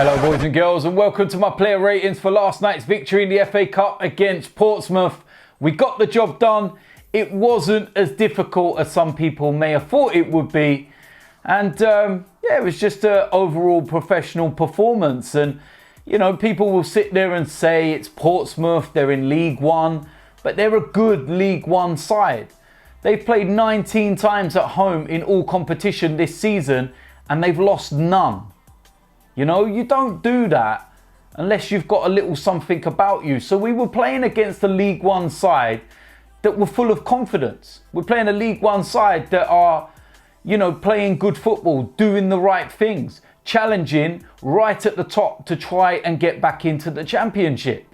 Hello boys and girls, and welcome to my player ratings for last night's victory in the FA Cup against Portsmouth. We got the job done. It wasn't as difficult as some people may have thought it would be. And it was just an overall professional performance. And, you know, people will sit there and say it's Portsmouth, they're in League One, but they're a good League One side. They've played 19 times at home in all competition this season, and they've lost none. You know, you don't do that unless you've got a little something about you. So we were playing against a League One side that were full of confidence. We're playing a League One side that are, you know, playing good football, doing the right things, challenging right at the top to try and get back into the Championship.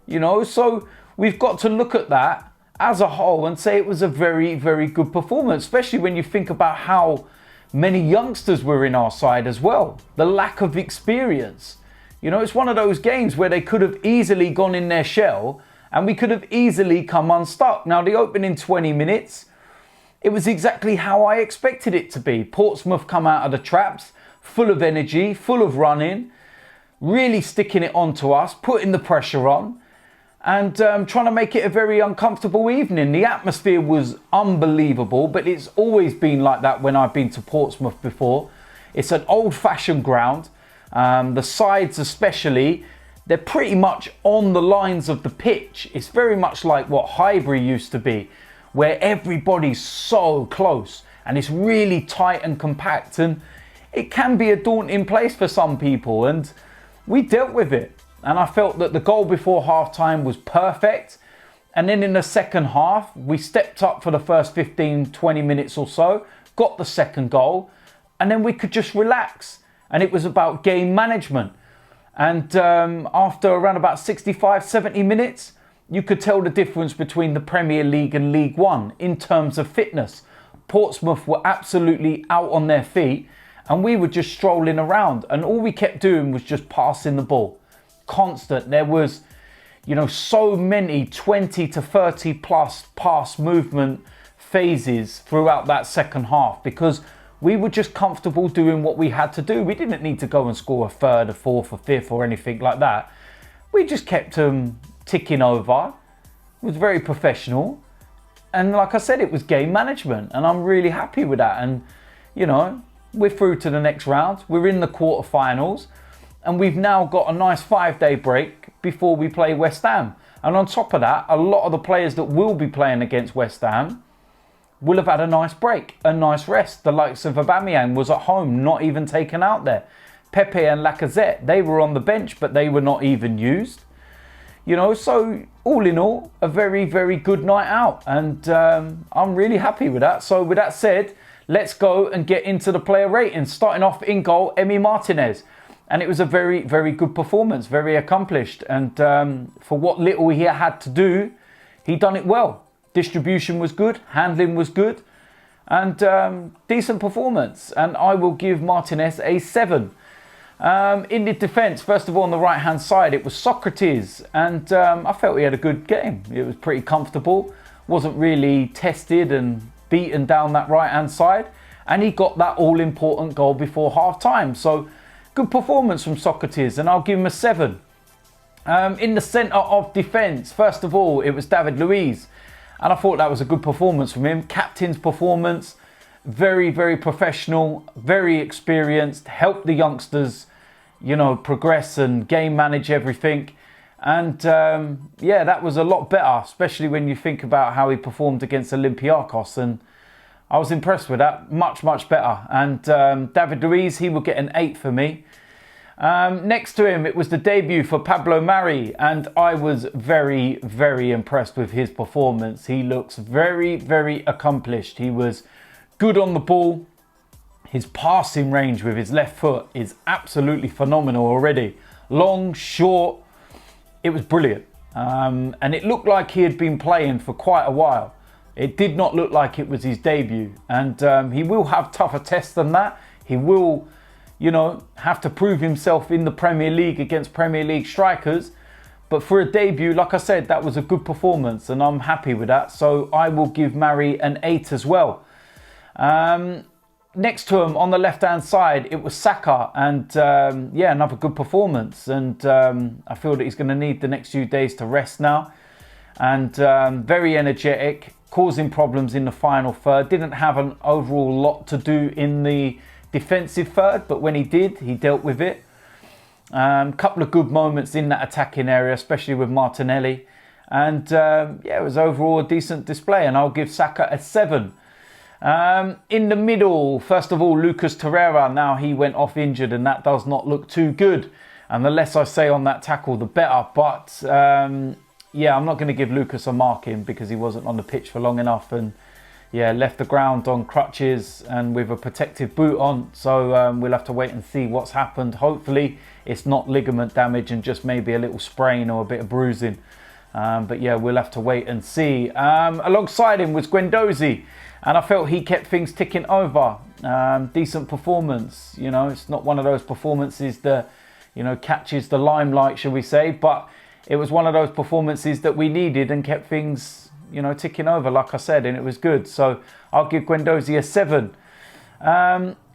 You know, so we've got to look at that as a whole and say it was a very, very good performance, especially when you think about how many youngsters were in our side as well. The lack of experience. You know, it's one of those games where they could have easily gone in their shell and we could have easily come unstuck. Now, the opening 20 minutes, it was exactly how I expected it to be. Portsmouth come out of the traps, full of energy, full of running, really sticking it onto us, putting the pressure on, and trying to make it a very uncomfortable evening. The atmosphere was unbelievable, but it's always been like that when I've been to Portsmouth before. It's an old-fashioned ground. The sides especially, they're pretty much on the lines of the pitch. It's very much like what Highbury used to be, where everybody's so close and it's really tight and compact, and it can be a daunting place for some people, and we dealt with it. And I felt that the goal before half-time was perfect. And then in the second half, we stepped up for the first 15, 20 minutes or so, got the second goal, and then we could just relax. And it was about game management. And after around about 65, 70 minutes, you could tell the difference between the Premier League and League One in terms of fitness. Portsmouth were absolutely out on their feet, and we were just strolling around. And all we kept doing was just passing the ball. Constant. There was, you know, so many 20 to 30 plus pass movement phases throughout that second half because we were just comfortable doing what we had to do. We didn't need to go and score a third, a fourth, a fifth or anything like that. We just kept ticking over. It was very professional. And like I said, it was game management, and I'm really happy with that. And, you know, we're through to the next round. We're in the quarterfinals. And we've now got a nice 5-day break before we play West Ham. And on top of that, a lot of the players that will be playing against West Ham will have had a nice break, a nice rest. The likes of Aubameyang was at home, not even taken out there. Pepe and Lacazette, they were on the bench, but they were not even used. You know, so all in all, a very, very good night out. And I'm really happy with that. So with that said, let's go and get into the player ratings. Starting off in goal, Emi Martinez. And it was a very, very good performance, very accomplished. And for what little he had to do, he done it well. Distribution was good, handling was good, and decent performance. And I will give Martinez a 7. In the defence, first of all, on the right-hand side, it was Sokratis. And I felt he had a good game. It was pretty comfortable. Wasn't really tested and beaten down that right-hand side. And he got that all-important goal before half-time. So, good performance from Sokratis, and I'll give him a 7. In the centre of defence, first of all, it was David Luiz. And I thought that was a good performance from him. Captain's performance, very, very professional, very experienced, helped the youngsters, you know, progress and game manage everything. And yeah, that was a lot better, especially when you think about how he performed against Olympiacos. And I was impressed with that. Much, much better. And David Luiz, he will get an 8 for me. Next to him, it was the debut for Pablo Mari. And I was very, very impressed with his performance. He looks very, very accomplished. He was good on the ball. His passing range with his left foot is absolutely phenomenal already. Long, short. It was brilliant. And it looked like he had been playing for quite a while. It did not look like it was his debut. And he will have tougher tests than that. He will, you know, have to prove himself in the Premier League against Premier League strikers. But for a debut, like I said, that was a good performance and I'm happy with that. So I will give Mari an 8 as well. next to him on the left-hand side, it was Saka. And yeah, another good performance. And I feel that he's going to need the next few days to rest now. And very energetic, causing problems in the final third. Didn't have an overall lot to do in the defensive third, but when he did, he dealt with it. Couple of good moments in that attacking area, especially with Martinelli. And yeah, it was overall a decent display, and I'll give Saka a 7. In the middle, first of all, Lucas Torreira. Now he went off injured, and that does not look too good. And the less I say on that tackle, the better. But yeah, I'm not going to give Lucas a marking because he wasn't on the pitch for long enough, and yeah, left the ground on crutches and with a protective boot on. So we'll have to wait and see what's happened. Hopefully it's not ligament damage and just maybe a little sprain or a bit of bruising. But yeah, we'll have to wait and see. Alongside him was Gwen Dozy, and I felt he kept things ticking over. Decent performance. You know, it's not one of those performances that, you know, catches the limelight, shall we say, but it was one of those performances that we needed and kept things, you know, ticking over, like I said, and it was good. So I'll give Guendouzi a 7.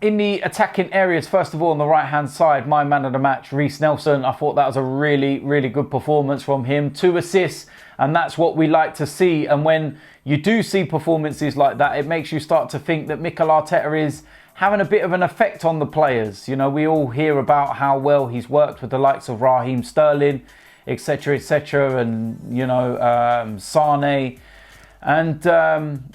In the attacking areas, first of all, on the right-hand side, my man of the match, Rhys Nelson. I thought that was a really, really good performance from him. 2 assists, and that's what we like to see. And when you do see performances like that, it makes you start to think that Mchale Arteta is having a bit of an effect on the players. You know, we all hear about how well he's worked with the likes of Raheem Sterling, etc., etc., and, you know, Sane. And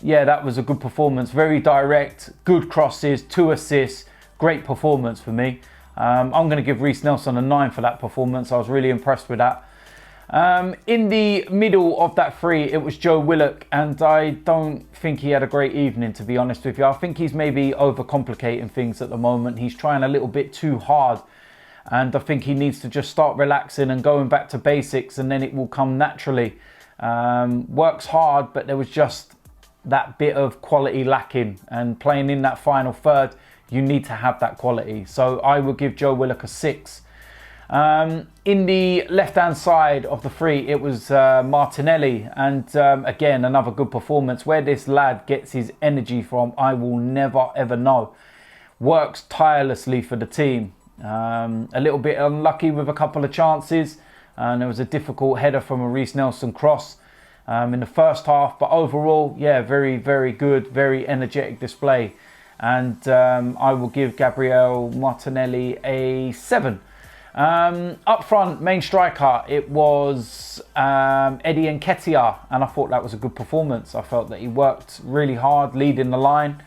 yeah, that was a good performance. Very direct, good crosses, 2 assists, great performance for me. I'm going to give Rhys Nelson a 9 for that performance. I was really impressed with that. In the middle of that 3, it was Joe Willock, and I don't think he had a great evening, to be honest with you. I think he's maybe overcomplicating things at the moment. He's trying a little bit too hard, and I think he needs to just start relaxing and going back to basics, and then it will come naturally. Works hard, but there was just that bit of quality lacking, and playing in that final third, you need to have that quality. So I will give Joe Willock a 6. In the left-hand side of the 3, it was Martinelli, and again, another good performance. Where this lad gets his energy from, I will never ever know. Works tirelessly for the team. A little bit unlucky with a couple of chances, and there was a difficult header from a Rhys Nelson cross in the first half, but overall, yeah, very, very good, very energetic display. And I will give Gabriele Martinelli a 7. Up front, main striker, it was Eddie Nketiah, and I thought that was a good performance. I felt that he worked really hard leading the line.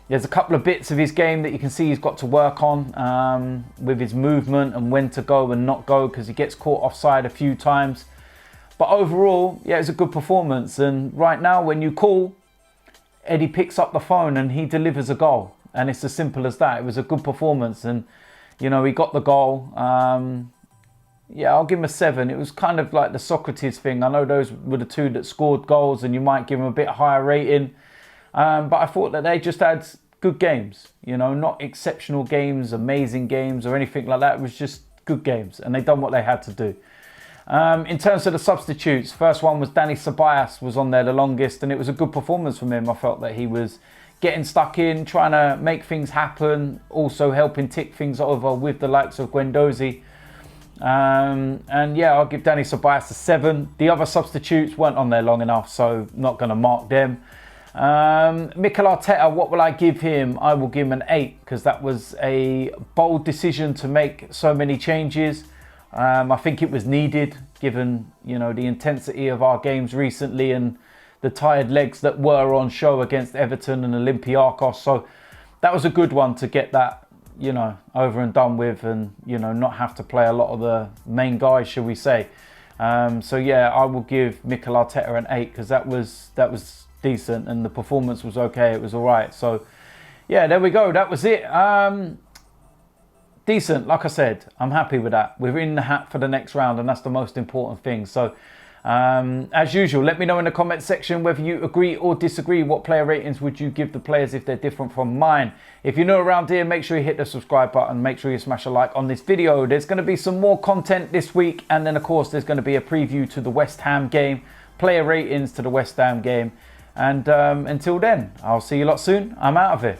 There's a couple of bits of his game that you can see he's got to work on with his movement and when to go and not go, because he gets caught offside a few times. But overall, yeah, it's a good performance. And right now, when you call, Eddie picks up the phone and he delivers a goal. And it's as simple as that. It was a good performance, and you know, he got the goal. Yeah, I'll give him a 7. It was kind of like the Sokratis thing. I know those were the 2 that scored goals, and you might give them a bit higher rating. But I thought that they just had good games. You know, not exceptional games, amazing games, or anything like that. It was just good games, and they done what they had to do. In terms of the substitutes, first one was Dani Ceballos, was on there the longest, and it was a good performance from him. I felt that he was getting stuck in, trying to make things happen, also helping tick things over with the likes of Gwen Dozy. And yeah, I'll give Dani Ceballos a 7. The other substitutes weren't on there long enough, so not going to mark them. Mchale Arteta, what will I give him? I will give him an 8, because that was a bold decision to make so many changes. I think it was needed, given, you know, the intensity of our games recently and the tired legs that were on show against Everton and Olympiacos. So that was a good one to get that, you know, over and done with, and, you know, not have to play a lot of the main guys, shall we say. So yeah, I will give Mchale Arteta an 8, because that was decent, and the performance was okay. It was all right. So yeah, there we go. That was it. Decent, like I said, I'm happy with that. We're in the hat for the next round, and that's the most important thing. So as usual, let me know in the comment section whether you agree or disagree. What player ratings would you give the players if they're different from mine? If you're new around here, make sure you hit the subscribe button. Make sure you smash a like on this video. There's going to be some more content this week, and then of course there's going to be a preview to the West Ham game, player ratings to the West Ham game. And until then, I'll see you lot soon. I'm out of here.